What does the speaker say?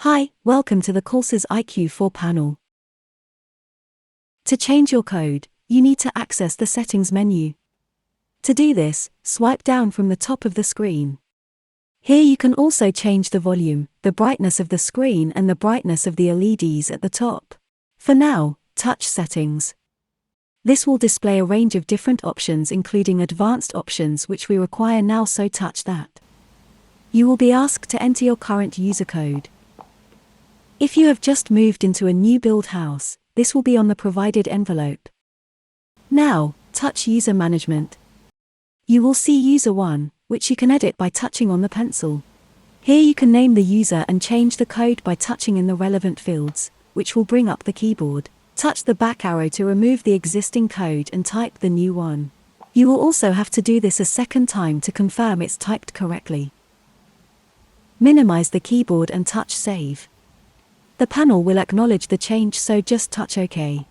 Hi, welcome to the Qolsys IQ4 panel. To change your code, you need to access the Settings menu. To do this, swipe down from the top of the screen. Here you can also change the volume, the brightness of the screen and the brightness of the LEDs at the top. For now, touch Settings. This will display a range of different options including advanced options which we require now, so touch that. You will be asked to enter your current user code. If you have just moved into a new build house, this will be on the provided envelope. Now, touch User Management. You will see User 1, which you can edit by touching on the pencil. Here you can name the user and change the code by touching in the relevant fields, which will bring up the keyboard. Touch the back arrow to remove the existing code and type the new one. You will also have to do this a second time to confirm it's typed correctly. Minimize the keyboard and touch Save. The panel will acknowledge the change, so just touch OK.